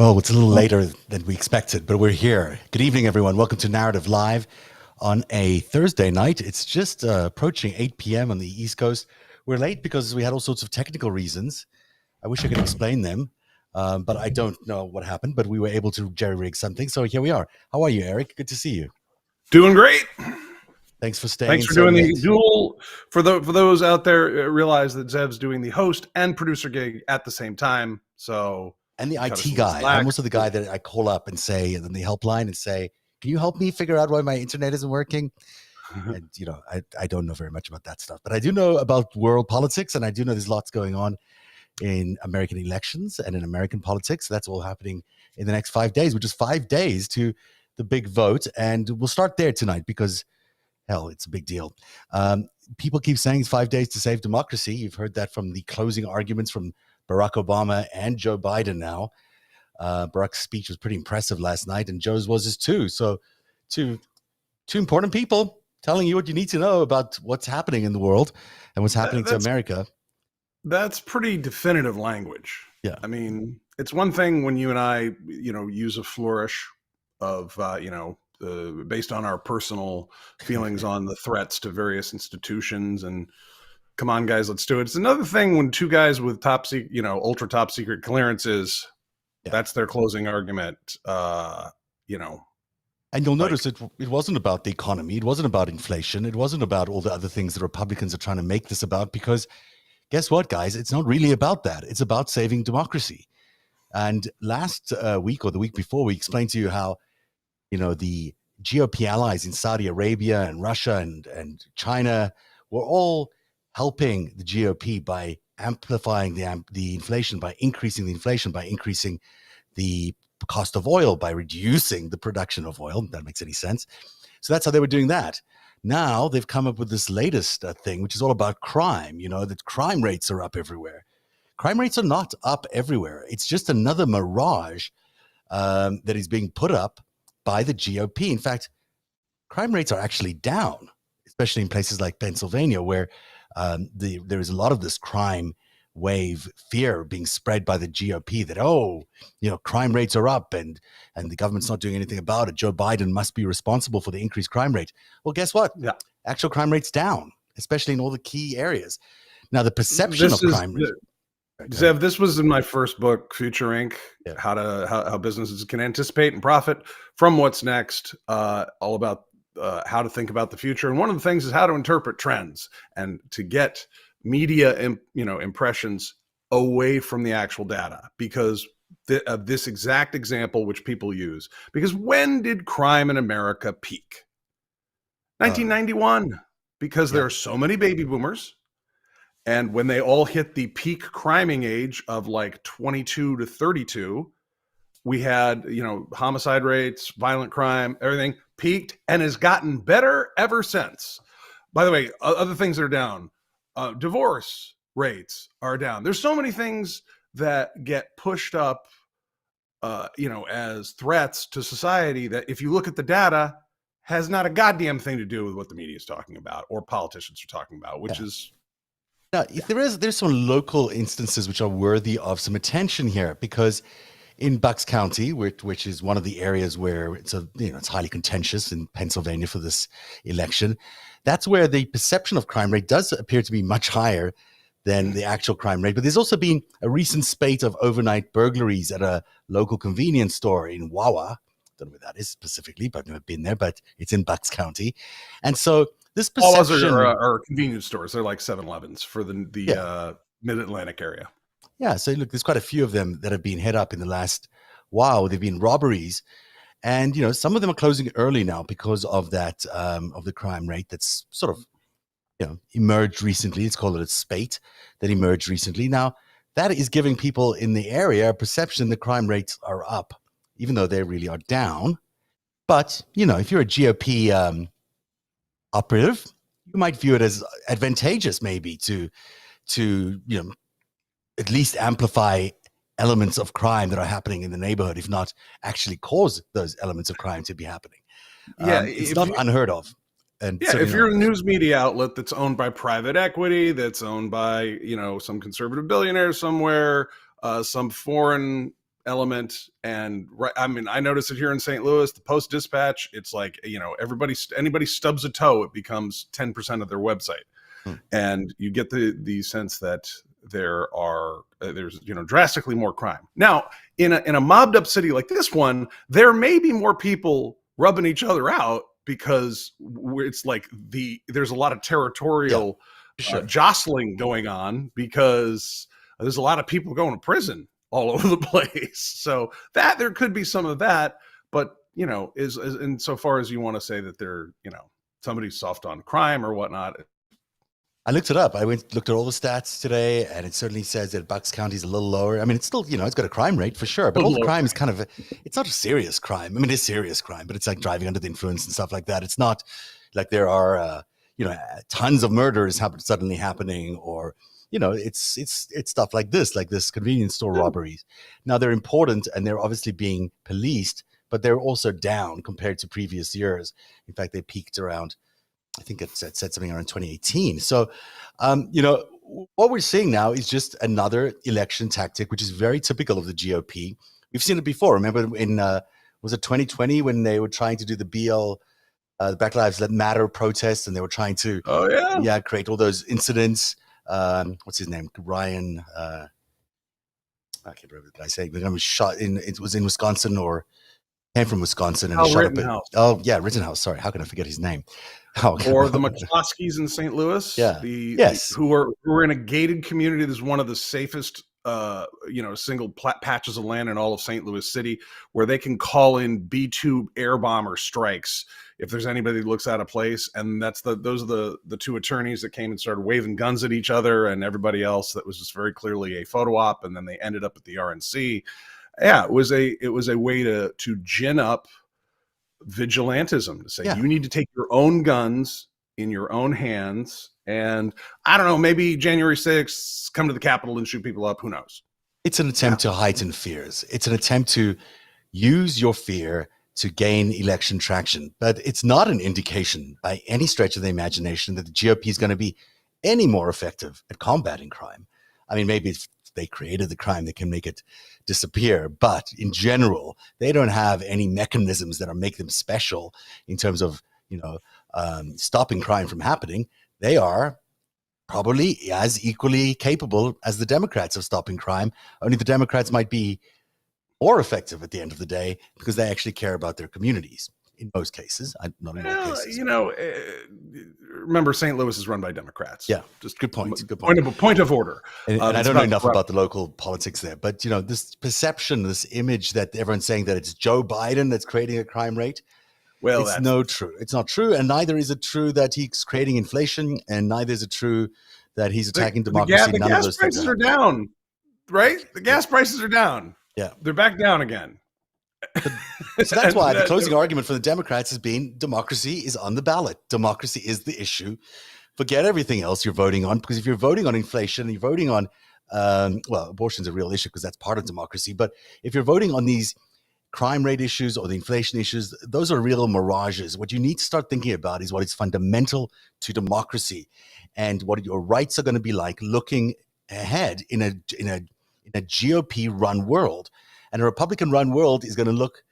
Well, it's a little later than we expected, but we're here. Good evening, everyone. Welcome to Narrative Live on a Thursday night. It's just approaching 8 p.m. on the East Coast. We're late because we had all sorts of technical reasons. I wish I could explain them, but I don't know what happened, but we were able to jerry-rig something, so here we are. How are you, Eric? Good to see you. Doing great. Thanks for staying. Thanks for doing the dual. For those out there, realize that Zev's doing the host and producer gig at the same time. And the IT guy. I'm also the guy that I call up and say, and then the helpline and say, can you help me figure out why my internet isn't working? And, I don't know very much about that stuff, but I do know about world politics, and I do know there's lots going on in American elections and in American politics. That's all happening in the next 5 days, which is 5 days to the big vote. And we'll start there tonight because, hell, it's a big deal. People keep saying it's 5 days to save democracy. You've heard that from the closing arguments from Barack Obama and Joe Biden now. Barack's speech was pretty impressive last night, and Joe's was his too. So two important people telling you what you need to know about what's happening in the world and what's happening to America. That's pretty definitive language. Yeah. I mean, it's one thing when you and I, use a flourish of, based on our personal feelings on the threats to various institutions and come on, guys, let's do it. It's another thing when two guys with ultra top secret clearances, that's their closing argument, And you'll notice it wasn't about the economy. It wasn't about inflation. It wasn't about all the other things that Republicans are trying to make this about, because guess what, guys? It's not really about that. It's about saving democracy. And last week or the week before, we explained to you how, the GOP allies in Saudi Arabia and Russia and China were all helping the GOP by amplifying the inflation, by increasing the inflation, by increasing the cost of oil, by reducing the production of oil. If that makes any sense. So that's how they were doing that. Now they've come up with this latest thing, which is all about crime. That crime rates are up everywhere. Crime rates are not up everywhere. It's just another mirage that is being put up by the GOP. In fact, crime rates are actually down, especially in places like Pennsylvania, where there is a lot of this crime wave fear being spread by the GOP that, crime rates are up and the government's not doing anything about it. Joe Biden must be responsible for the increased crime rate. Well, guess what? Yeah. Actual crime rate's down, especially in all the key areas. Now, the perception of crime rate. Zev, this was in my first book, Future Inc., how businesses can anticipate and profit from what's next, all about how to think about the future. And one of the things is how to interpret trends and to get media, impressions away from the actual data, because of this exact example, which people use. Because when did crime in America peak? 1991, because there are so many baby boomers. And when they all hit the peak criming age of like 22 to 32, we had, homicide rates, violent crime, everything peaked and has gotten better ever since. By the way, other things that are down, divorce rates are down. There's so many things that get pushed up, as threats to society that if you look at the data, has not a goddamn thing to do with what the media is talking about or politicians are talking about, which is... Now, there's some local instances which are worthy of some attention here, because in Bucks County, which is one of the areas where it's highly contentious in Pennsylvania for this election, that's where the perception of crime rate does appear to be much higher than the actual crime rate. But there's also been a recent spate of overnight burglaries at a local convenience store in Wawa. Don't know where that is specifically, but I've never been there, but it's in Bucks County. And so this perception... are convenience stores. They're like 7-Elevens for the mid-Atlantic area. Yeah, so look, there's quite a few of them that have been hit up in the last while. They've been robberies. And, some of them are closing early now because of that, of the crime rate that's sort of, emerged recently. Let's call it a spate that emerged recently. Now, that is giving people in the area a perception that crime rates are up, even though they really are down. But, if you're a GOP operative, you might view it as advantageous maybe to at least amplify elements of crime that are happening in the neighborhood, if not actually cause those elements of crime to be happening. It's not unheard of. And if you're a news media outlet that's owned by private equity, that's owned by, some conservative billionaire somewhere, some foreign element. And I mean, I notice it here in St. Louis, the Post-Dispatch, it's like, anybody stubs a toe, it becomes 10% of their website. And you get the sense that there's drastically more crime. Now, in a mobbed up city like this one, there may be more people rubbing each other out because it's like there's a lot of territorial jostling going on because there's a lot of people going to prison all over the place. So that there could be some of that, but is insofar as you want to say that they're somebody's soft on crime or whatnot. I looked it up. I looked at all the stats today, and it certainly says that Bucks County is a little lower. I mean, it's still, it's got a crime rate for sure, but all the crime is kind of, it's not a serious crime. I mean, it's serious crime, but it's like driving under the influence and stuff like that. It's not like there are, tons of murders suddenly happening, or, it's stuff like this convenience store robberies. Now, they're important, and they're obviously being policed, but they're also down compared to previous years. In fact, they peaked around, I think it said something around 2018. So, what we're seeing now is just another election tactic, which is very typical of the GOP. We've seen it before. Remember in, was it 2020 when they were trying to do the the Black Lives Matter protests, and they were trying to, create all those incidents. What's his name? Ryan, I can't remember the guy saying, but he was shot it was in Wisconsin, or came from Wisconsin, and shot Rittenhouse. Rittenhouse. Sorry, how can I forget his name? Or the McCloskeys in St. Louis, who are in a gated community. This is one of the safest, single patches of land in all of St. Louis City, where they can call in B-2 air bomber strikes if there's anybody that looks out of place. And those are the two attorneys that came and started waving guns at each other, and everybody else that was just very clearly a photo op. And then they ended up at the RNC. Yeah, it was a way to gin up vigilantism, to say you need to take your own guns in your own hands, and I don't know, maybe January 6th, come to the Capitol and shoot people up. Who knows? It's an attempt to heighten fears. It's an attempt to use your fear to gain election traction, but it's not an indication by any stretch of the imagination that the GOP is going to be any more effective at combating crime. I mean, maybe if they created the crime, they can make it disappear. But in general, they don't have any mechanisms that make them special in terms of, stopping crime from happening. They are probably as equally capable as the Democrats of stopping crime. Only the Democrats might be more effective at the end of the day because they actually care about their communities. In most cases, not in all cases. Remember, St. Louis is run by Democrats. Yeah, just good point. Point of order. And I don't know enough about the local politics there, but this perception, this image that everyone's saying that it's Joe Biden that's creating a crime rate. Well, it's It's not true, and neither is it true that he's creating inflation, and neither is it true that he's attacking democracy. The gas prices are down, right? The gas prices are down. Yeah, they're back down again. So that's why the closing argument for the Democrats has been democracy is on the ballot. Democracy is the issue. Forget everything else you're voting on, because if you're voting on inflation, you're voting on, abortion's a real issue because that's part of democracy. But if you're voting on these crime rate issues or the inflation issues, those are real mirages. What you need to start thinking about is what is fundamental to democracy and what your rights are going to be like looking ahead in a GOP-run world. And a Republican-run world is going to look,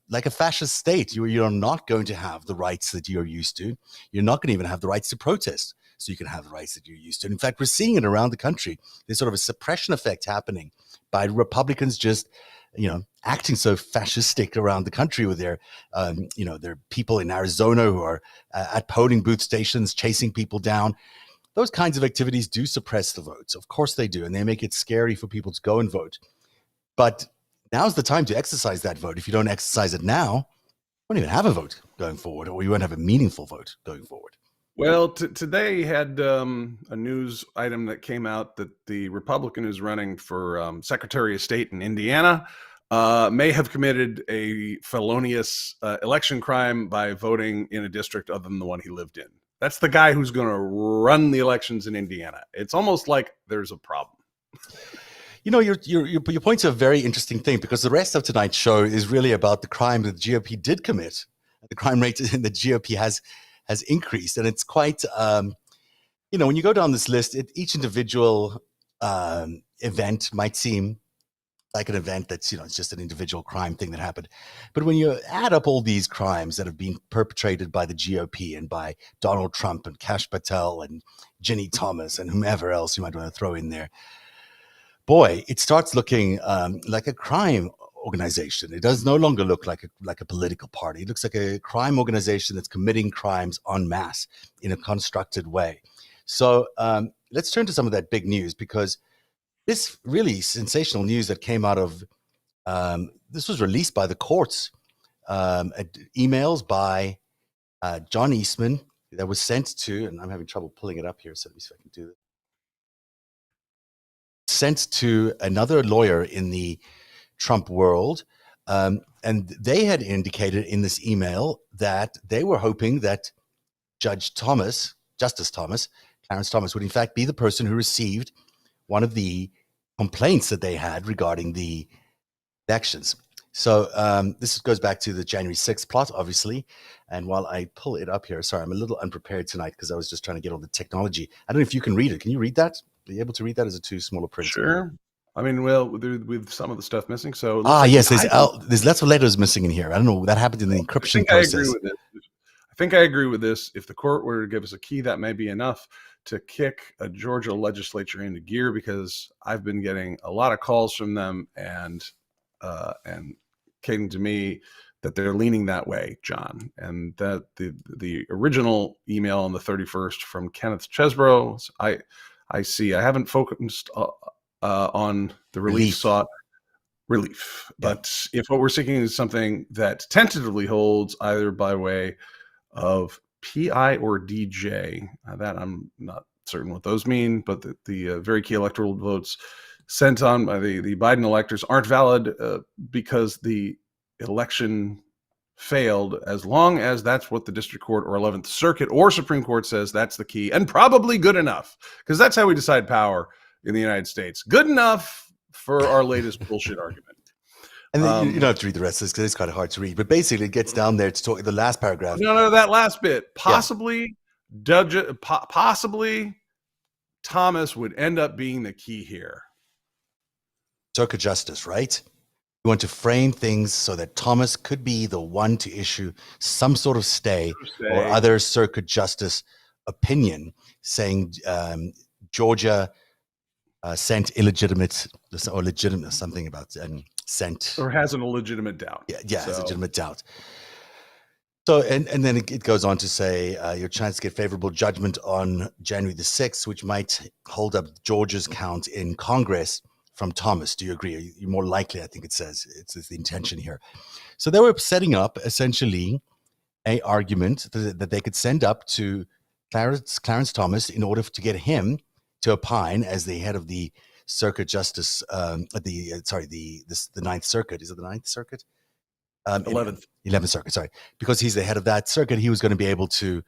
like a fascist state. You're not going to have the rights that you're used to. You're not going to even have the rights to protest, so you can have the rights that you're used to. And in fact, we're seeing it around the country. There's sort of a suppression effect happening by Republicans just, acting so fascistic around the country with their, their people in Arizona who are at polling booth stations chasing people down. Those kinds of activities do suppress the votes. Of course they do, and they make it scary for people to go and vote. But now's the time to exercise that vote. If you don't exercise it now, you won't even have a vote going forward, or you won't have a meaningful vote going forward. Well, today had a news item that came out that the Republican who's running for Secretary of State in Indiana may have committed a felonious election crime by voting in a district other than the one he lived in. That's the guy who's going to run the elections in Indiana. It's almost like there's a problem. Your point's a very interesting thing, because the rest of tonight's show is really about the crime that the GOP did commit. The crime rate in the GOP has increased, and it's quite, when you go down this list, each individual event might seem like an event that's, it's just an individual crime thing that happened. But when you add up all these crimes that have been perpetrated by the GOP and by Donald Trump and Kash Patel and Ginny Thomas and whomever else you might want to throw in there, boy, it starts looking like a crime organization. It does no longer look like a political party. It looks like a crime organization that's committing crimes en masse in a constructed way. So let's turn to some of that big news, because this really sensational news that came out of this was released by the courts, emails by John Eastman that was sent to, and I'm having trouble pulling it up here, so let me see if I can do this. Sent to another lawyer in the Trump world. And they had indicated in this email that they were hoping that Justice Thomas, Clarence Thomas, would in fact be the person who received one of the complaints that they had regarding the elections. So this goes back to the January 6th plot, obviously. And while I pull it up here, sorry, I'm a little unprepared tonight because I was just trying to get all the technology. I don't know if you can read it. Can you read that? Are you able to read that? Is it too small a print? Sure. I mean, well, with some of the stuff missing. So yes, there's lots of letters missing in here. I don't know. That happened in the encryption process. I think I agree with this. If the court were to give us a key, that may be enough to kick a Georgia legislature into gear, because I've been getting a lot of calls from them and came to me that they're leaning that way, John, and that the original email on the 31st from Kenneth Chesbrough, I see. I haven't focused on the relief sought. Relief. But if what we're seeking is something that tentatively holds either by way of PI or DJ, that I'm not certain what those mean, but the very key electoral votes sent on by the Biden electors aren't valid because the election failed, as long as that's what the district court or 11th Circuit or Supreme Court says that's the key, and probably good enough, because that's how we decide power in the United States. Good enough for our latest bullshit argument. And then you don't have to read the rest of this because it's kind of hard to read. But basically, it gets down there to talk the last paragraph. No, that last bit. Possibly Thomas would end up being the key here. Circuit justice, right? You want to frame things so that Thomas could be the one to issue some sort of stay or other circuit justice opinion saying Georgia sent illegitimate or legitimate something about sent or has an illegitimate doubt. Yeah, has a legitimate doubt. So and then it goes on to say your chance to get favorable judgment on January the 6th, which might hold up Georgia's count in Congress from Thomas. Do you agree? You're more likely, I think it says. It's the intention here. So they were setting up essentially a argument that they could send up to Clarence Thomas in order to get him to opine as the head of the circuit justice, the Ninth Circuit. Is it the Ninth Circuit? 11th Circuit, sorry. Because he's the head of that circuit, he was going to be able to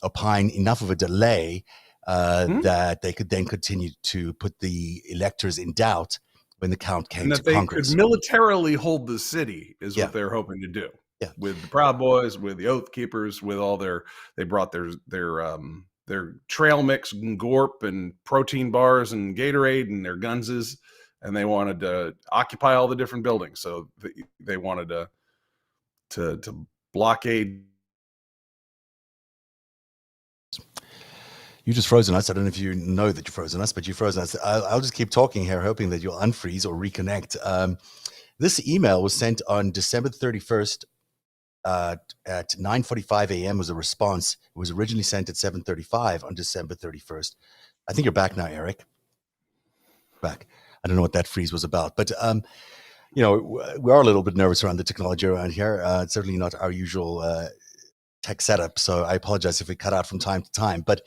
opine enough of a delay that they could then continue to put the electors in doubt when the count came to Congress. Could militarily hold the city is what they're hoping to do. Yeah. With the Proud Boys, with the Oath Keepers, with all they brought their trail mix and Gorp and protein bars and Gatorade and their gunses, and they wanted to occupy all the different buildings. So they wanted to blockade. You just frozen us. I don't know if you know that you've frozen us, but you've frozen us. I'll just keep talking here, hoping that you'll unfreeze or reconnect. This email was sent on December 31st at 9:45 a.m. was a response. It was originally sent at 7:35 on December 31st. I think you're back now, Eric. Back. I don't know what that freeze was about, but we are a little bit nervous around the technology around here. It's certainly not our usual tech setup, so I apologize if we cut out from time to time. But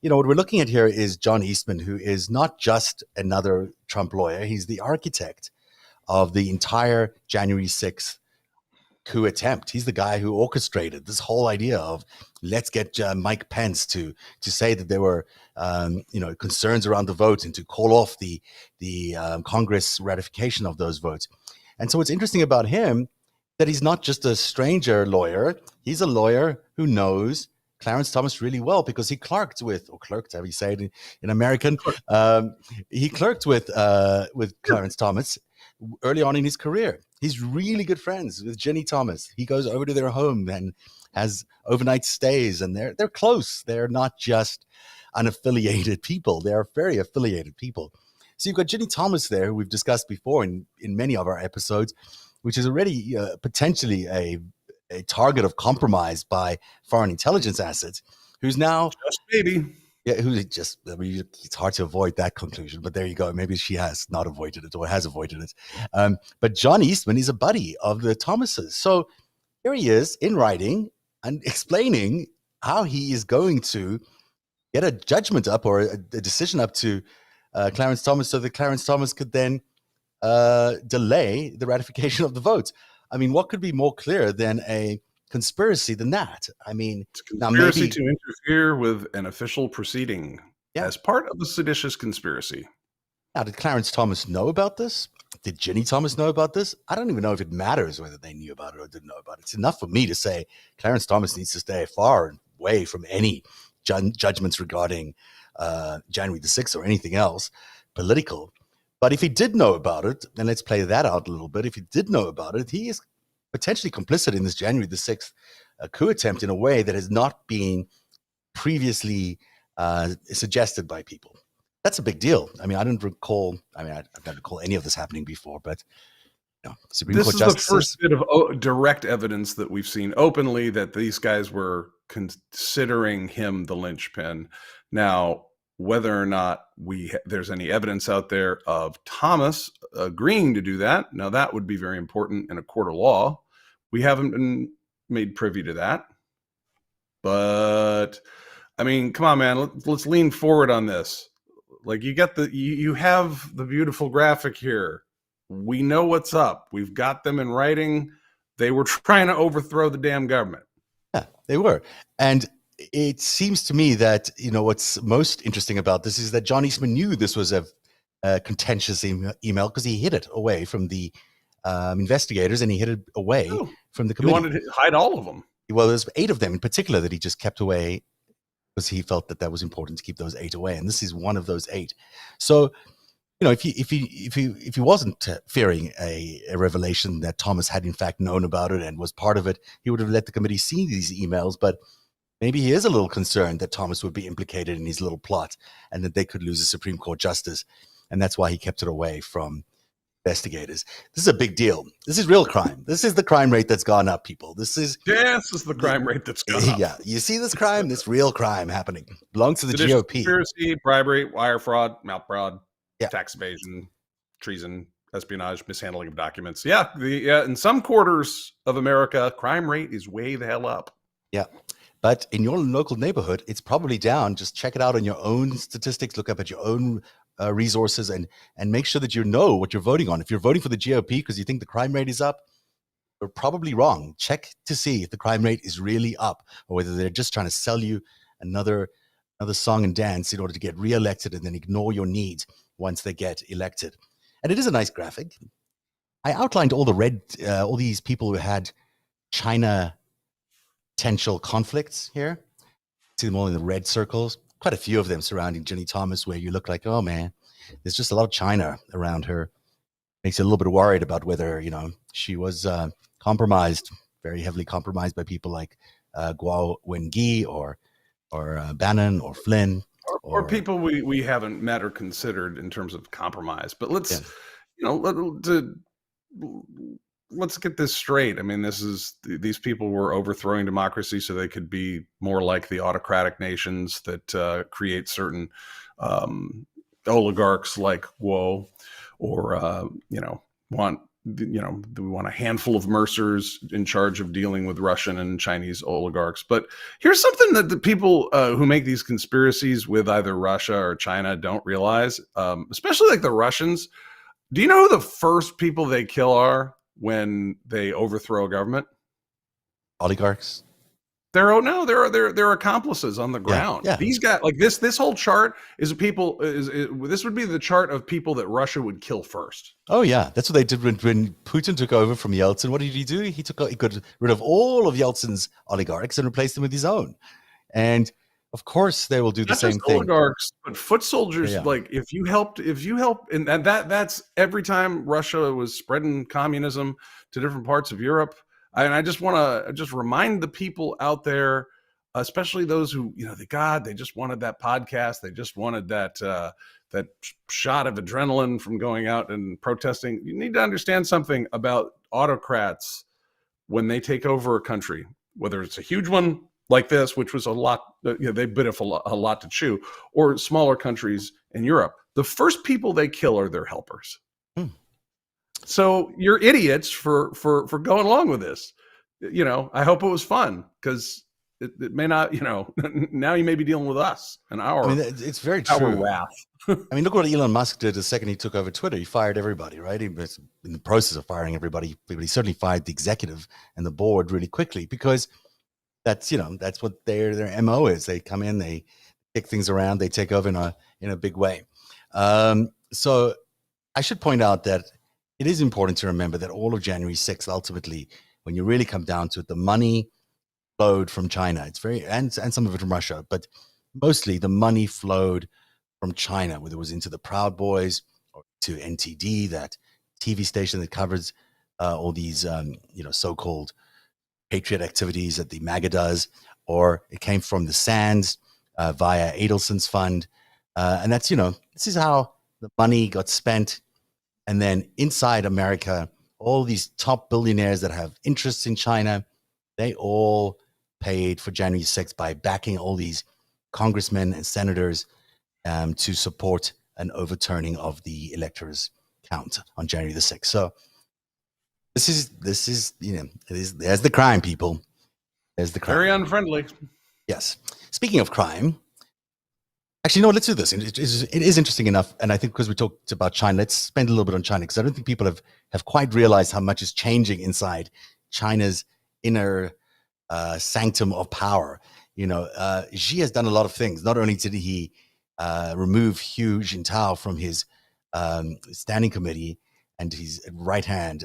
what we're looking at here is John Eastman, who is not just another Trump lawyer. He's the architect of the entire January 6th coup attempt. He's the guy who orchestrated this whole idea of let's get Mike Pence to say that there were concerns around the vote and to call off the Congress ratification of those votes. And so what's interesting about him that he's not just a stranger lawyer. He's a lawyer who knows Clarence Thomas really well because he clerked, how you say it in American. He clerked with Clarence Thomas. early on in his career. He's really good friends with Jenny Thomas. He goes over to their home and has overnight stays, and they're close. They're not just unaffiliated people. They're very affiliated people. So you've got Jenny Thomas there, who we've discussed before in many of our episodes, which is already potentially a target of compromise by foreign intelligence assets, who's now Just maybe. yeah, who's just, I mean, it's hard to avoid that conclusion, but there you go. Maybe she has not avoided it or has avoided it. But John Eastman is a buddy of the Thomases. So here he is in writing and explaining how he is going to get a judgment up or a decision up to Clarence Thomas so that Clarence Thomas could then delay the ratification of the votes. I mean, what could be more clear than a conspiracy than that? I mean, it's a conspiracy to interfere with an official proceeding as part of a seditious conspiracy. Now, did Clarence Thomas know about this? Did Jenny Thomas know about this? I don't even know if it matters whether they knew about it or didn't know about it. It's enough for me to say Clarence Thomas needs to stay far away from any judgments regarding January the 6th or anything else political. But if he did know about it, then let's play that out a little bit. If he did know about it, he is potentially complicit in this January the 6th coup attempt in a way that has not been previously suggested by people. That's a big deal. I mean, I don't recall any of this happening before, but Supreme Court justices. This is the first bit of direct evidence that we've seen openly that these guys were considering him the linchpin. Now, whether or not there's any evidence out there of Thomas agreeing to do that, now that would be very important in a court of law. We haven't been made privy to that. But, I mean, come on, man, let's lean forward on this. Like, you have the beautiful graphic here. We know what's up. We've got them in writing. They were trying to overthrow the damn government. Yeah, they were. And it seems to me that, what's most interesting about this is that John Eastman knew this was a contentious email because he hid it away from the investigators and he hid it away from the committee. He wanted to hide all of them. Well, there's 8 of them in particular that he just kept away because he felt that was important to keep those 8 away. And this is one of those 8. So, if he wasn't fearing a revelation that Thomas had in fact known about it and was part of it, he would have let the committee see these emails. But maybe he is a little concerned that Thomas would be implicated in his little plot and that they could lose a Supreme Court justice. And that's why he kept it away from investigators. This is a big deal. This is real crime. This is the crime rate that's gone up, people. This is the crime rate that's gone up. Yeah. You see this crime, this real crime happening. Belongs to the Seditious GOP. Conspiracy, bribery, wire fraud, mouth fraud, tax evasion, treason, espionage, mishandling of documents. In some quarters of America, crime rate is way the hell up. Yeah. But in your local neighborhood, it's probably down. Just check it out on your own statistics. Look up at your own resources and make sure that you know what you're voting on. If you're voting for the GOP because you think the crime rate is up, you're probably wrong. Check to see if the crime rate is really up or whether they're just trying to sell you another song and dance in order to get reelected and then ignore your needs once they get elected. And it is a nice graphic. I outlined all these people who had China potential conflicts here. See them all in the red circles. Quite a few of them surrounding Jenny Thomas, where you look like, oh man, there's just a lot of China around her. Makes you a little bit worried about whether she was compromised, very heavily compromised by people like Guo Wengi or Bannon or Flynn, or people we haven't met or considered in terms of compromise. But let's get this straight. I mean, these people were overthrowing democracy so they could be more like the autocratic nations that create certain oligarchs like Guo, or we want a handful of Mercers in charge of dealing with Russian and Chinese oligarchs. But here's something that the people who make these conspiracies with either Russia or China don't realize, especially like the Russians. Do you know who the first people they kill are when they overthrow a government? Oligarchs. They're accomplices on the ground. Yeah. These guys, like this whole chart is this would be the chart of people that Russia would kill first. Oh yeah, that's what they did when Putin took over from Yeltsin. What did he do? He got rid of all of Yeltsin's oligarchs and replaced them with his own. And Of course, they will do the Not just same thing. oligarchs, but foot soldiers. Yeah. Like if you help, and that's every time Russia was spreading communism to different parts of Europe. And I just want to just remind the people out there, especially those who, they just wanted that podcast. They just wanted that shot of adrenaline from going out and protesting. You need to understand something about autocrats when they take over a country, whether it's a huge one like this, which was a lot, they bit off a lot to chew, or smaller countries in Europe. The first people they kill are their helpers. So you're idiots for going along with this. I hope it was fun, because it may not, now you may be dealing with us and our. I mean, it's very true. Wrath. I mean, look what Elon Musk did the second he took over Twitter. He fired everybody, right? He was in the process of firing everybody, but he certainly fired the executive and the board really quickly, because that's what their MO is. They come in, they kick things around, they take over in a big way. So I should point out that it is important to remember that all of January 6th, ultimately, when you really come down to it, the money flowed from China. It's and some of it from Russia, but mostly the money flowed from China, whether it was into the Proud Boys or to NTD, that TV station that covers all these so-called patriot activities that the MAGA does, or it came from the Sands via Adelson's fund. And that's, this is how the money got spent. And then inside America, all these top billionaires that have interests in China, they all paid for January 6th by backing all these congressmen and senators to support an overturning of the electors count on January the 6th. So this is there's the crime, people. There's the crime. Very unfriendly. Yes. Speaking of crime, actually, no, let's do this. It is interesting enough. And I think because we talked about China, let's spend a little bit on China, because I don't think people have quite realized how much is changing inside China's inner sanctum of power. Xi has done a lot of things. Not only did he remove Hu Jintao from his standing committee and his right hand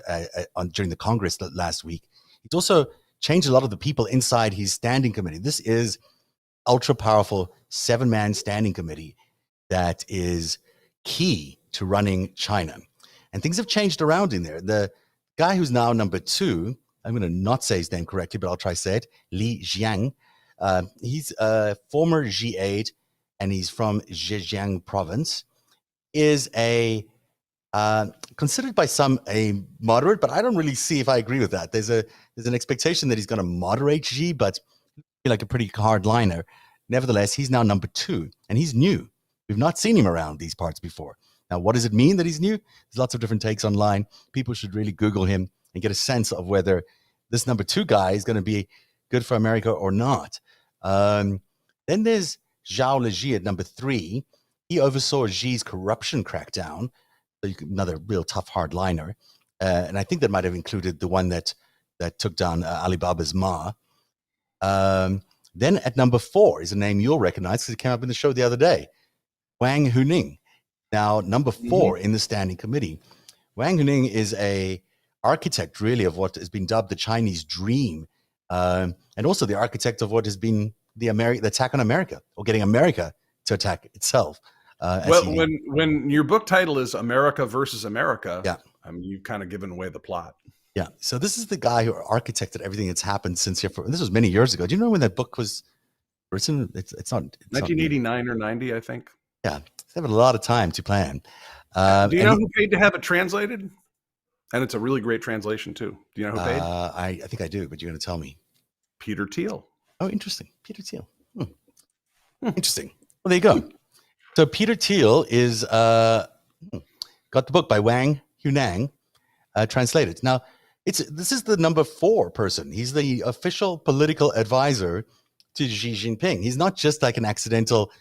during the Congress last week, he's also changed a lot of the people inside his standing committee. This is ultra powerful 7-man standing committee that is key to running China. And things have changed around in there. The guy who's now number 2, I'm going to not say his name correctly, but I'll try to say it, Li Jiang. He's a former Xi aide, and he's from Zhejiang province, is considered by some a moderate, but I don't really see if I agree with that. There's an expectation that he's going to moderate Xi, but like a pretty hard liner. Nevertheless, he's now number 2, and he's new. We've not seen him around these parts before. Now, what does it mean that he's new? There's lots of different takes online. People should really Google him and get a sense of whether this number 2 guy is going to be good for America or not. Then there's Zhao Leji at number 3. He oversaw Xi's corruption crackdown. So another real tough hardliner. And I think that might have included the one that took down Alibaba's Ma. Then at number 4 is a name you'll recognize because it came up in the show the other day, Wang Huning. Now, number 4 in the standing committee. Wang Huning is a architect, really, of what has been dubbed the Chinese dream, and also the architect of what has been the attack on America, or getting America to attack itself. Well, when your book title is America versus America, yeah, you've kind of given away the plot. Yeah. So this is the guy who architected everything that's happened since here. This was many years ago. Do you know when that book was written? It's not 1989 or 90, I think. Yeah, they have a lot of time to plan. Do you know who paid to have it translated? And it's a really great translation too. Do you know who paid? I think I do, but you're going to tell me. Peter Thiel. Oh, interesting. Peter Thiel. Interesting. Well, there you go. So Peter Thiel is got the book by Wang Huning translated. Now, this is the number 4 person. He's the official political advisor to Xi Jinping. He's not just like an accidental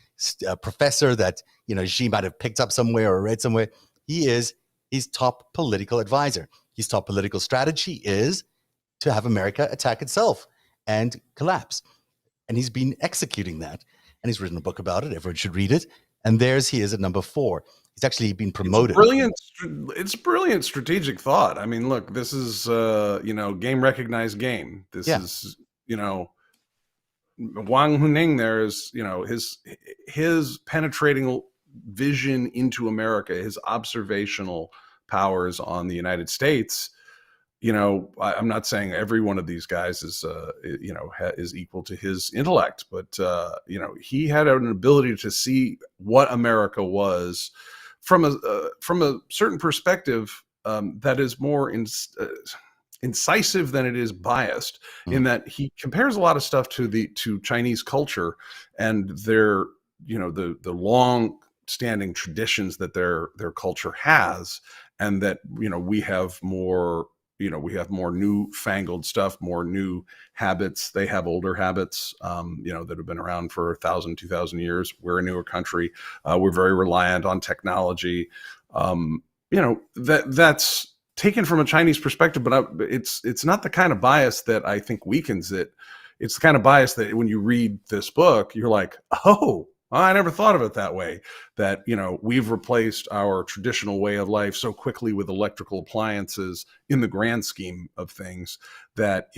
professor that Xi might have picked up somewhere or read somewhere. He is his top political advisor. His top political strategy is to have America attack itself and collapse. And he's been executing that. And he's written a book about it. Everyone should read it. And he is at number 4. He's actually been promoted. It's brilliant strategic thought. I mean, look, this is game recognized game. This is Wang Huning there is, his penetrating vision into America, his observational powers on the United States. I'm not saying every one of these guys is, is equal to his intellect, but he had an ability to see what America was from a certain perspective that is more incisive than it is biased, in that he compares a lot of stuff to Chinese culture and their, the long standing traditions that their culture has, and that we have more newfangled stuff, more new habits. They have older habits, that have been around for 1,000, 2,000 years. We're a newer country. We're very reliant on technology. That's taken from a Chinese perspective, but it's not the kind of bias that I think weakens it. It's the kind of bias that when you read this book, you're like, oh, I never thought of it that way. That, we've replaced our traditional way of life so quickly with electrical appliances in the grand scheme of things, that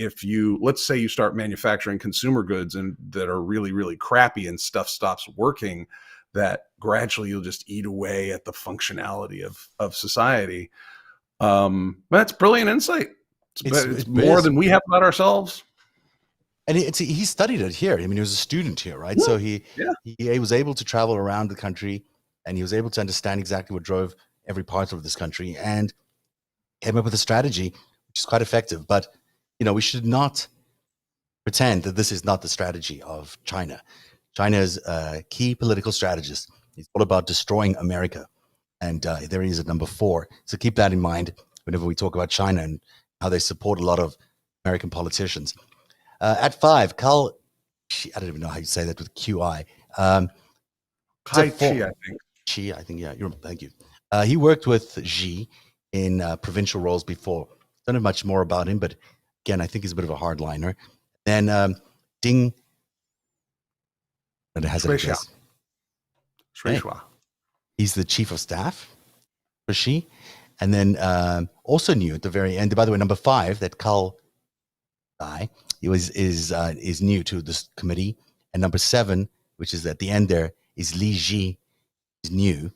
let's say you start manufacturing consumer goods and that are really, really crappy, and stuff stops working, that gradually you'll just eat away at the functionality of society. That's brilliant insight. It's more than we have about ourselves. And he studied it here. I mean, he was a student here, right? Yeah. So he was able to travel around the country, and he was able to understand exactly what drove every part of this country, and came up with a strategy which is quite effective. But we should not pretend that this is not the strategy of China. China is a key political strategist. It's all about destroying America, and there he is at number 4. So keep that in mind whenever we talk about China and how they support a lot of American politicians. At 5, Carl, I don't even know how you say that with QI. Kai Chi, I think. Chi, I think, yeah. Thank you. He worked with Xi in provincial roles before. Don't know much more about him, but again, I think he's a bit of a hardliner. Then Ding. Shueisha. He's the chief of staff for Xi. And then also new at the very end, by the way, number 5, that Carl guy, is new to this committee. And number 7, which is at the end there, is Li Ji, is new.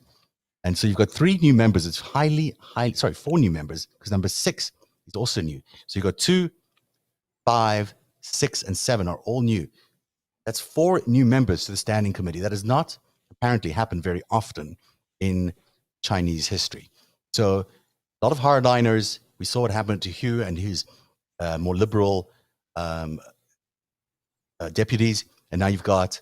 And so you've got 3 new members. It's 4 new members, because number 6 is also new. So you've got 2, 5, 6, and 7 are all new. That's 4 new members to the standing committee. That does not apparently happen very often in Chinese history. So a lot of hardliners. We saw what happened to Hu and his more liberal deputies, and now you've got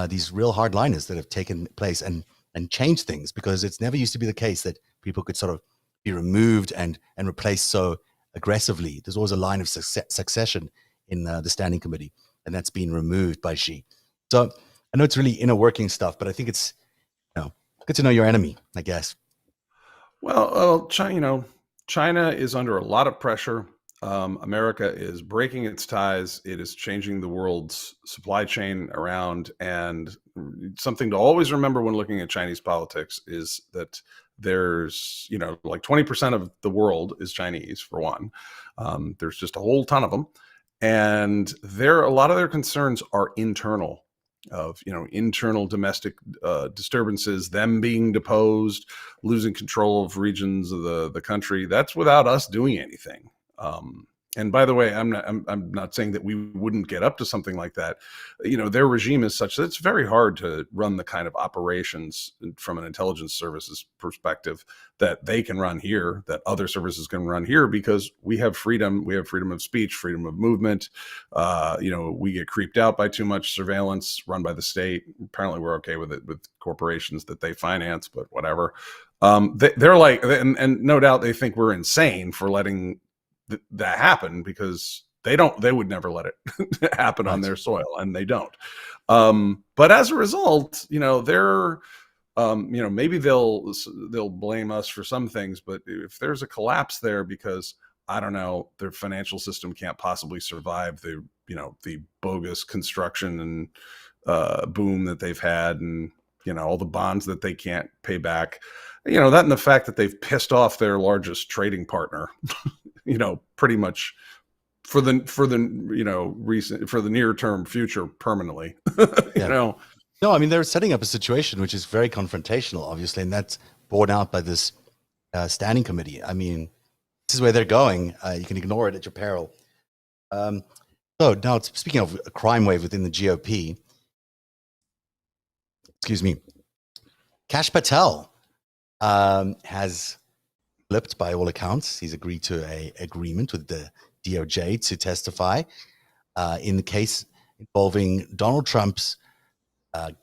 these real hardliners that have taken place and changed things, because it's never used to be the case that people could sort of be removed and replaced so aggressively. There's always a line of succession in the standing committee, and that's been removed by Xi. So I know it's really inner working stuff, but I think it's good to know your enemy, I guess. Well, China is under a lot of pressure. America is breaking its ties. It is changing the world's supply chain around. And something to always remember when looking at Chinese politics is that there's, like 20% of the world is Chinese, for one. There's just a whole ton of them. And a lot of their concerns are internal, of internal domestic disturbances, them being deposed, losing control of regions of the country. That's without us doing anything. And by the way, I'm not saying that we wouldn't get up to something like that. Their regime is such that it's very hard to run the kind of operations from an intelligence services perspective that they can run here, that other services can run here, because we have freedom. We have freedom of speech, freedom of movement. We get creeped out by too much surveillance run by the state. Apparently we're okay with it with corporations that they finance, but whatever. They're like, and no doubt they think we're insane for letting that happen, because they would never let it happen on their soil, and they don't. But as a result, they're, maybe they'll blame us for some things, but if there's a collapse there because, I don't know, their financial system can't possibly survive the bogus construction and boom that they've had, and all the bonds that they can't pay back, that, and the fact that they've pissed off their largest trading partner, pretty much for the recent for the near term future permanently. Yeah. No, I mean, they're setting up a situation which is very confrontational, obviously, and that's borne out by this standing committee. I mean, this is where they're going. You can ignore it at your peril. So now, speaking of a crime wave within the GOP, excuse me, Kash Patel has flipped by all accounts. He's agreed to a agreement with the DOJ to testify in the case involving Donald Trump's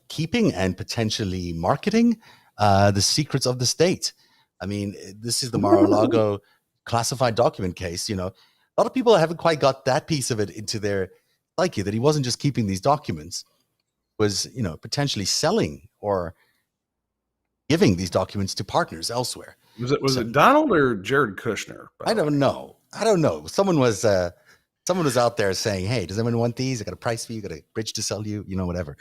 keeping and potentially marketing the secrets of the state. I mean, this is the Mar-a-Lago classified document case. You know, a lot of people haven't quite got that piece of it into their psyche, that he wasn't just keeping these documents, was, you know, potentially selling or giving these documents to partners elsewhere. Was it Donald or Jared Kushner? I don't know. Someone was out there saying, "Hey, does anyone want these? I got a price for you, got a bridge to sell you, you know, whatever."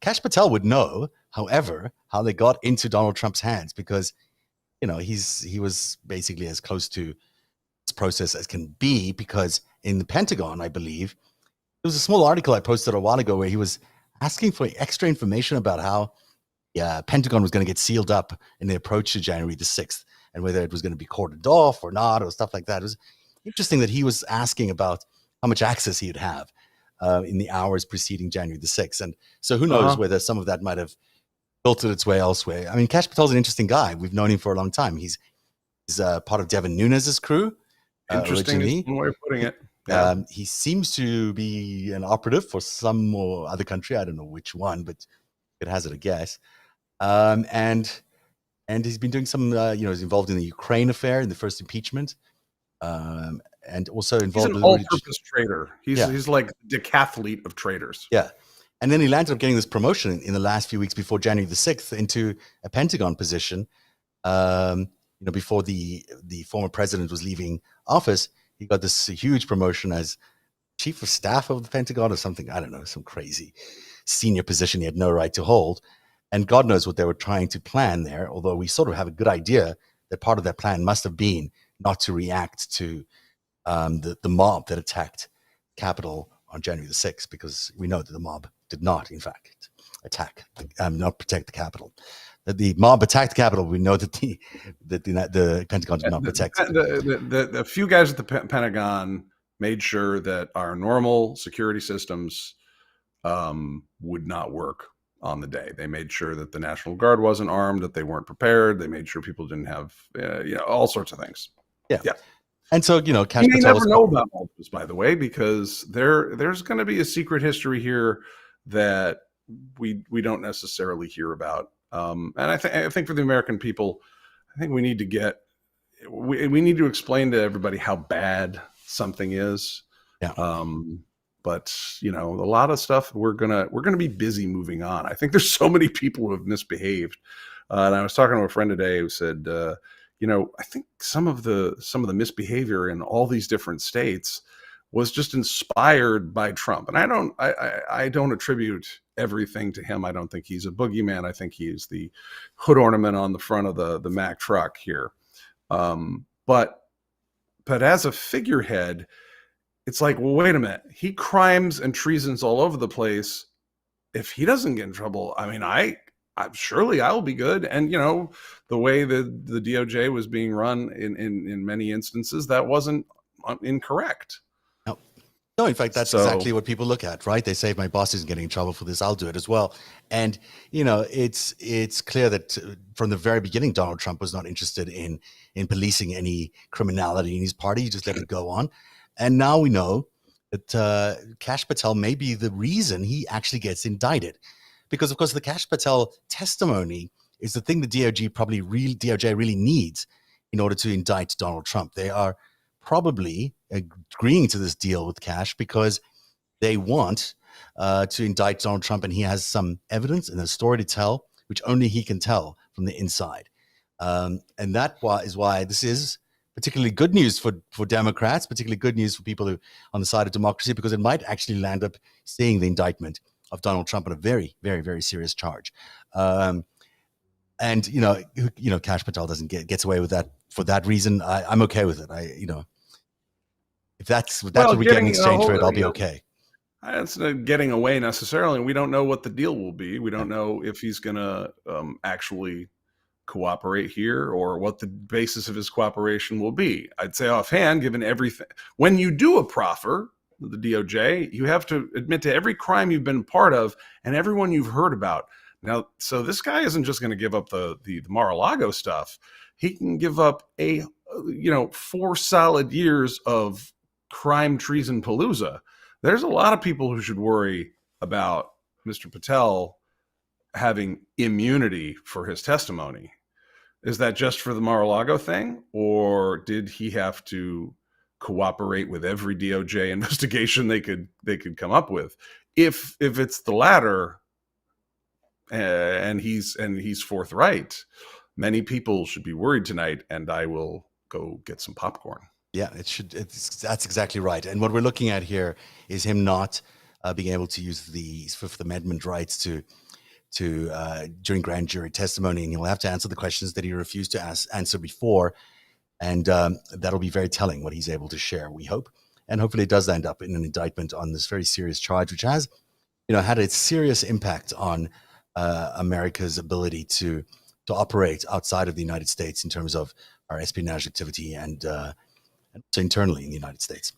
Kash Patel would know, however, how they got into Donald Trump's hands, because, you know, he was basically as close to this process as can be, because in the Pentagon, I believe, there was a small article I posted a while ago where he was asking for extra information about how Pentagon was going to get sealed up in the approach to January the 6th, and whether it was going to be cordoned off or not, or stuff like that. It was interesting that he was asking about how much access he'd have in the hours preceding January the 6th. And so who knows whether some of that might have filtered its way elsewhere. I mean, Kash Patel's an interesting guy. We've known him for a long time. He's part of Devin Nunes' crew. Interesting is one way of putting it. Yeah. He seems to be an operative for some or other country. I don't know which one, but it has it a guess. And he's been doing some, he's involved in the Ukraine affair, in the first impeachment, and also involved. He's an all-purpose trader. He's like the decathlete of traders. Yeah, and then he landed up getting this promotion in the last few weeks before January the 6th into a Pentagon position. Before the former president was leaving office, he got this huge promotion as chief of staff of the Pentagon or something. I don't know, some crazy senior position he had no right to hold. And God knows what they were trying to plan there, although we sort of have a good idea that part of that plan must have been not to react to the mob that attacked Capitol on January the 6th, because we know that the mob did not, in fact, not protect the Capitol. That the mob attacked the Capitol, we know that the Pentagon did not protect it. The few guys at the Pentagon made sure that our normal security systems would not work on the day. They made sure that the National Guard wasn't armed, that they weren't prepared. They made sure people didn't have, all sorts of things. Yeah. And so, Kash Patel never know about all this, by the way, because there's going to be a secret history here that we don't necessarily hear about. And I think for the American people, I think we need to we need to explain to everybody how bad something is. Yeah. But a lot of stuff we're gonna be busy moving on. I think there's so many people who have misbehaved, and I was talking to a friend today who said, I think some of the misbehavior in all these different states was just inspired by Trump, and I don't attribute everything to him. I don't think he's a boogeyman. I think he's the hood ornament on the front of the Mack truck here. But as a figurehead, it's like, well, wait a minute. He crimes and treasons all over the place. If he doesn't get in trouble, I mean, I surely I will be good. And the way the DOJ was being run in many instances, that wasn't incorrect. No, in fact, that's exactly what people look at, right? They say, if my boss isn't getting in trouble for this, I'll do it as well. And, it's clear that from the very beginning, Donald Trump was not interested in policing any criminality in his party. He just let it go on. And now we know that Kash Patel may be the reason he actually gets indicted. Because, of course, the Kash Patel testimony is the thing the DOJ really needs in order to indict Donald Trump. They are probably agreeing to this deal with Kash because they want to indict Donald Trump, and he has some evidence and a story to tell, which only he can tell from the inside. And that is why this is particularly good news for Democrats, particularly good news for people who on the side of democracy, because it might actually land up seeing the indictment of Donald Trump on a very, very, very serious charge. And Kash Patel gets away with that for that reason. I'm okay with it. If that's Well, what we get in getting exchange for it, I'll be okay. It's not getting away necessarily, and we don't know what the deal will be. We don't know if he's going to actually cooperate here or what the basis of his cooperation will be. I'd say offhand, given everything, when you do a proffer, the DOJ, you have to admit to every crime you've been part of and everyone you've heard about. Now, so this guy isn't just going to give up the Mar-a-Lago stuff. He can give up 4 solid years of crime treason palooza. There's a lot of people who should worry about Mr. Patel having immunity for his testimony. Is that just for the Mar-a-Lago thing, or did he have to cooperate with every DOJ investigation they could come up with? If it's the latter, and he's forthright, many people should be worried tonight, and I will go get some popcorn. Yeah, that's exactly right. And what we're looking at here is him not being able to use the Fifth Amendment rights to during grand jury testimony, and he'll have to answer the questions that he refused to answer before, and that'll be very telling what he's able to share, we hope. And hopefully it does end up in an indictment on this very serious charge, which has had a serious impact on America's ability to operate outside of the United States in terms of our espionage activity and also internally in the United States.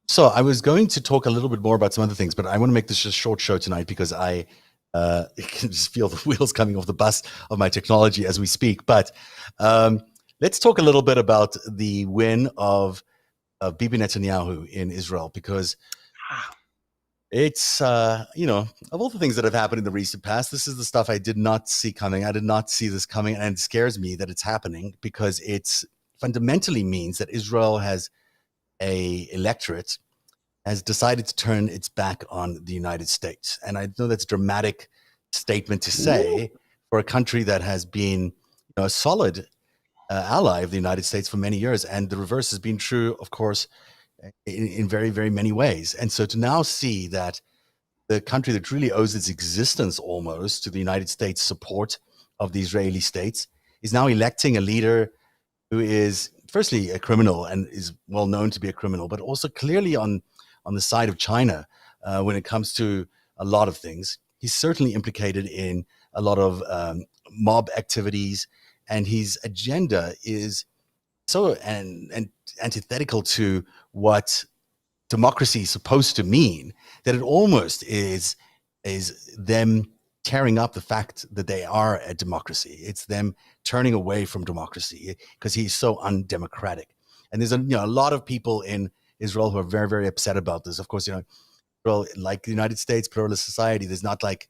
So I was going to talk a little bit more about some other things, but I want to make this just a short show tonight because I can just feel the wheels coming off the bus of my technology as we speak. But let's talk a little bit about the win of Bibi Netanyahu in Israel, because it's, of all the things that have happened in the recent past, this is the stuff I did not see coming. I did not see this coming, and it scares me that it's happening because it's fundamentally means that Israel has a electorate has decided to turn its back on the United States. And I know that's a dramatic statement to say for a country that has been a solid ally of the United States for many years. And the reverse has been true, of course, in very, very many ways. And so to now see that the country that really owes its existence almost to the United States' support of the Israeli states is now electing a leader who is firstly a criminal and is well known to be a criminal, but also clearly on the side of China when it comes to a lot of things. He's certainly implicated in a lot of mob activities, and his agenda is so and antithetical to what democracy is supposed to mean that it almost is them tearing up the fact that they are a democracy. It's them turning away from democracy because he's so undemocratic. And there's a lot of people in Israel who are very, very upset about this. Of course, Israel, like the United States, pluralist society, there's not like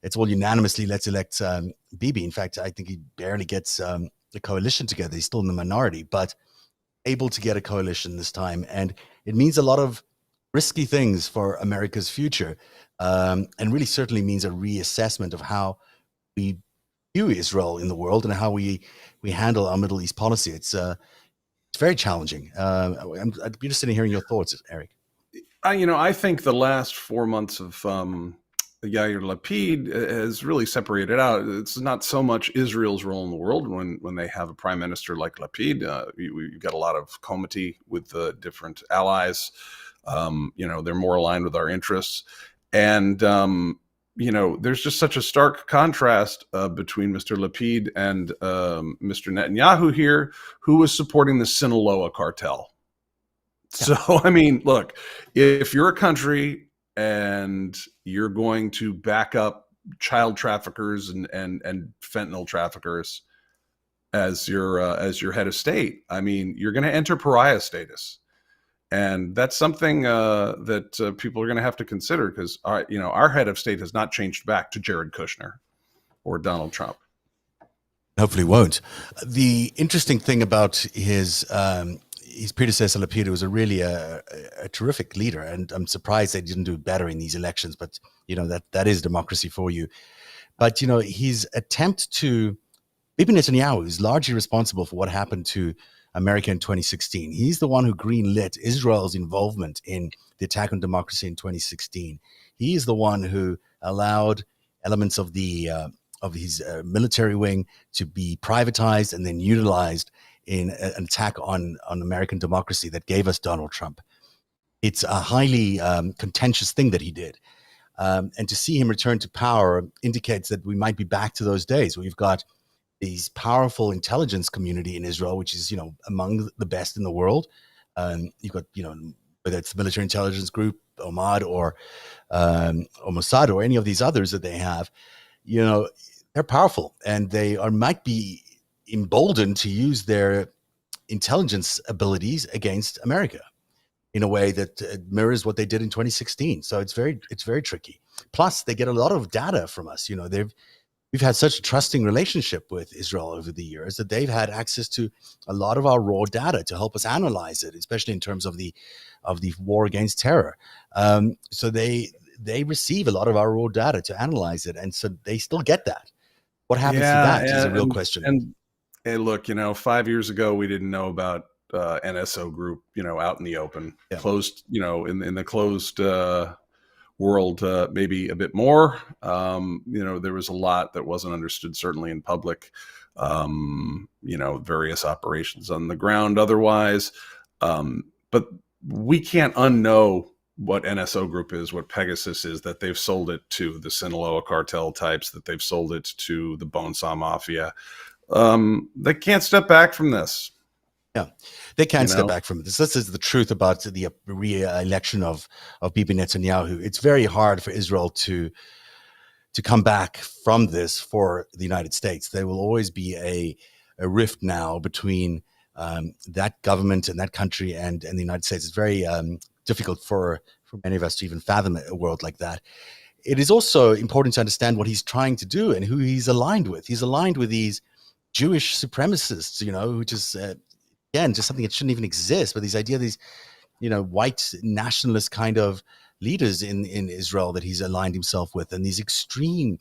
it's all unanimously let's elect Bibi. In fact, I think he barely gets the coalition together. He's still in the minority, but able to get a coalition this time. And it means a lot of risky things for America's future, and really certainly means a reassessment of how we view Israel in the world and how we handle our Middle East policy. It's very challenging. I'd be interested in hearing your thoughts, Eric. I think the last 4 months of Yair Lapid has really separated out. It's not so much Israel's role in the world when they have a prime minister like Lapid. You've got a lot of comity with the different allies. They're more aligned with our interests. And, there's just such a stark contrast between Mr. Lapid and Mr. Netanyahu here, who was supporting the Sinaloa cartel. So, I mean, look, if you're a country and you're going to back up child traffickers and fentanyl traffickers as your head of state, I mean, you're going to enter pariah status. And that's something that people are going to have to consider because our head of state has not changed back to Jared Kushner or Donald Trump. Hopefully won't. The interesting thing about his predecessor Lapid was really a terrific leader, and I'm surprised they didn't do better in these elections. But that is democracy for you. But his attempt to Bibi Netanyahu is largely responsible for what happened to America in 2016. He's the one who greenlit Israel's involvement in the attack on democracy in 2016. He is the one who allowed elements of his military wing to be privatized and then utilized in an attack on American democracy that gave us Donald Trump. It's a highly contentious thing that he did. And to see him return to power indicates that we might be back to those days where you've got these powerful intelligence community in Israel, which is, among the best in the world. You've got, whether it's the military intelligence group, Omad, or Mossad, or any of these others that they have, they're powerful, and they might be emboldened to use their intelligence abilities against America in a way that mirrors what they did in 2016. So it's very tricky. Plus, they get a lot of data from us. We've had such a trusting relationship with Israel over the years that they've had access to a lot of our raw data to help us analyze it, especially in terms of the war against terror. So they receive a lot of our raw data to analyze it, and so they still get that. What happens to that is a real question. And hey, look, 5 years ago we didn't know about NSO Group, out in the open, closed, in the closed world, maybe a bit more. There was a lot that wasn't understood, certainly in public. Various operations on the ground, otherwise. But we can't unknow what NSO Group is, what Pegasus is, that they've sold it to the Sinaloa cartel types, that they've sold it to the Bonesaw Mafia. They can't step back from this. Yeah, they can't step back from this. This is the truth about the re-election of Bibi Netanyahu. It's very hard for Israel to come back from this for the United States. There will always be a rift now between that government and that country and the United States. It's very difficult for many of us to even fathom a world like that. It is also important to understand what he's trying to do and who he's aligned with. He's aligned with these Jewish supremacists, which is again just something that shouldn't even exist. But these white nationalist kind of leaders in Israel that he's aligned himself with, and these extreme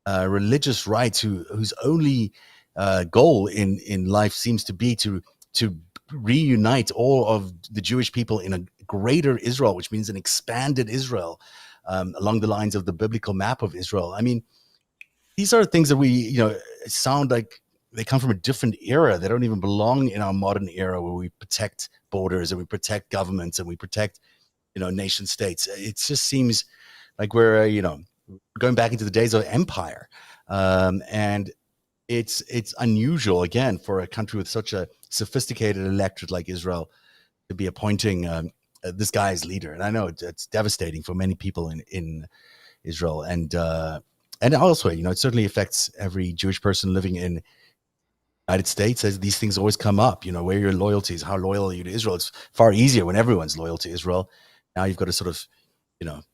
religious rights whose only goal in life seems to be to reunite all of the Jewish people in a greater Israel, which means an expanded Israel along the lines of the biblical map of Israel. I mean, these are things that we, sound like they come from a different era. They don't even belong in our modern era where we protect borders and we protect governments and we protect, nation states. It just seems like we're, going back into the days of empire. And it's unusual, again, for a country with such a sophisticated electorate like Israel to be appointing this guy as leader. And I know it's devastating for many people in Israel. And elsewhere, it certainly affects every Jewish person living in United States, as these things always come up, where your loyalties, how loyal are you to Israel? It's far easier when everyone's loyal to Israel. Now you've got to sort of,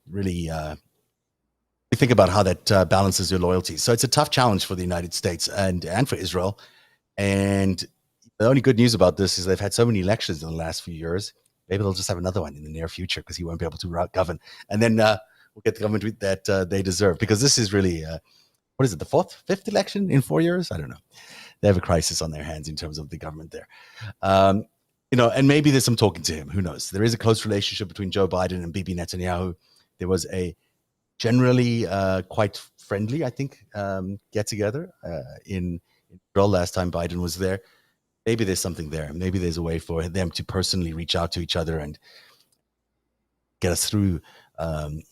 really think about how that balances your loyalties. So it's a tough challenge for the United States and for Israel. And the only good news about this is they've had so many elections in the last few years. Maybe they'll just have another one in the near future because he won't be able to govern. And then we'll get the government that they deserve, because this is really, what is it, the fifth election in 4 years? I don't know. They have a crisis on their hands in terms of the government there. And maybe there's some talking to him. Who knows? There is a close relationship between Joe Biden and Bibi Netanyahu. There was a generally quite friendly, I think, get together in Israel last time Biden was there. Maybe there's something there. Maybe there's a way for them to personally reach out to each other and get us through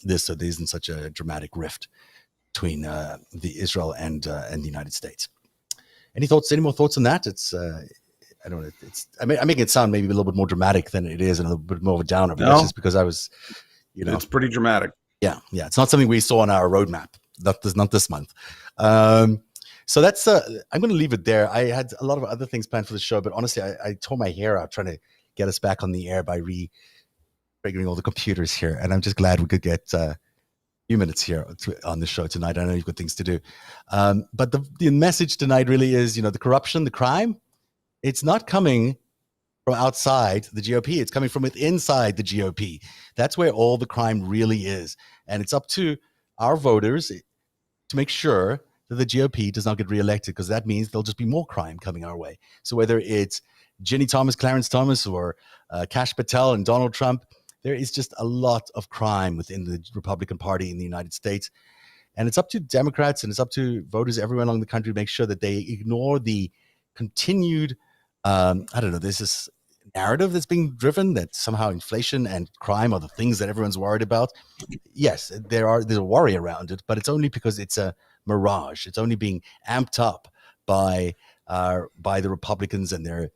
this, so there isn't such a dramatic rift between the Israel and the United States. Any more thoughts on that? It's I don't know. I'm making it sound maybe a little bit more dramatic than it is and a little bit more of a downer, but that's just because I was, it's pretty dramatic. Yeah. It's not something we saw on our roadmap. Not this month. So that's I'm going to leave it there. I had a lot of other things planned for the show, but honestly, I tore my hair out trying to get us back on the air by refiguring all the computers here, and I'm just glad we could get few minutes here on the show tonight. I know you've got things to do. But the message tonight really is, the corruption, the crime, it's not coming from outside the GOP. It's coming from inside the GOP. That's where all the crime really is. And it's up to our voters to make sure that the GOP does not get reelected, because that means there'll just be more crime coming our way. So whether it's Ginny Thomas, Clarence Thomas, or Kash Patel and Donald Trump, there is just a lot of crime within the Republican Party in the United States. And it's up to Democrats and it's up to voters everywhere along the country to make sure that they ignore the continued I don't know, there's this narrative that's being driven that somehow inflation and crime are the things that everyone's worried about. Yes, there's a worry around it, but it's only because it's a mirage. It's only being amped up by the Republicans and their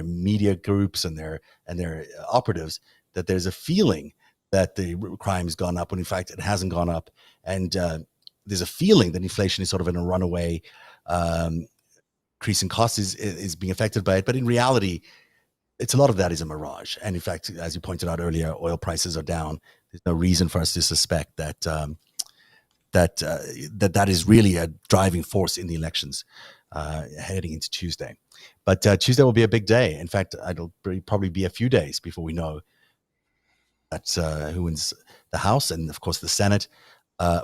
media groups and their operatives, that there's a feeling that the crime's gone up when in fact it hasn't gone up, and there's a feeling that inflation is sort of in a runaway increase in costs is being affected by it, but in reality, it's a lot of that is a mirage. And in fact, as you pointed out earlier, oil prices are down. There's no reason for us to suspect that that is really a driving force in the elections heading into Tuesday. But Tuesday will be a big day. In fact, it'll probably be a few days before we know that's who wins the House and, of course, the Senate.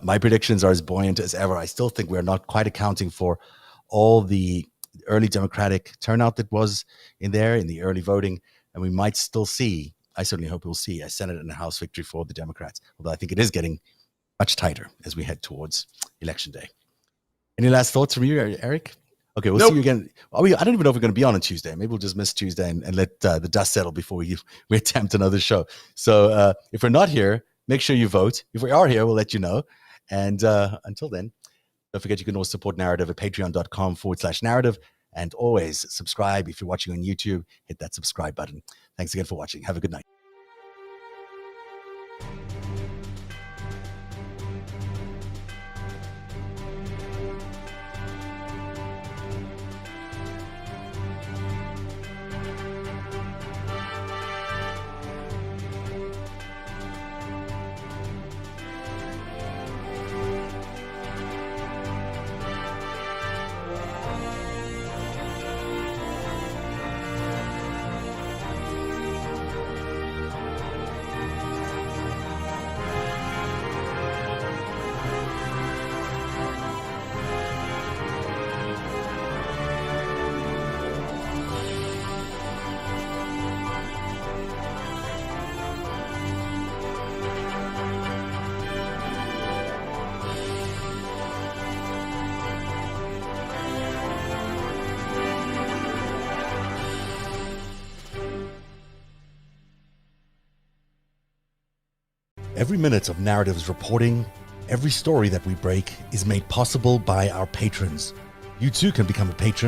My predictions are as buoyant as ever. I still think we're not quite accounting for all the early Democratic turnout that was in the early voting, and we might still see, I certainly hope we'll see, a Senate and a House victory for the Democrats, although I think it is getting much tighter as we head towards Election Day. Any last thoughts from you, Eric? Okay, we'll see you again. I don't even know if we're going to be on Tuesday. Maybe we'll just miss Tuesday and let the dust settle before we attempt another show. So if we're not here, make sure you vote. If we are here, we'll let you know. And until then, don't forget you can always support Narrative at patreon.com/narrative. And always subscribe. If you're watching on YouTube, hit that subscribe button. Thanks again for watching. Have a good night. Every minute of Narrative's reporting, every story that we break is made possible by our patrons. You too can become a patron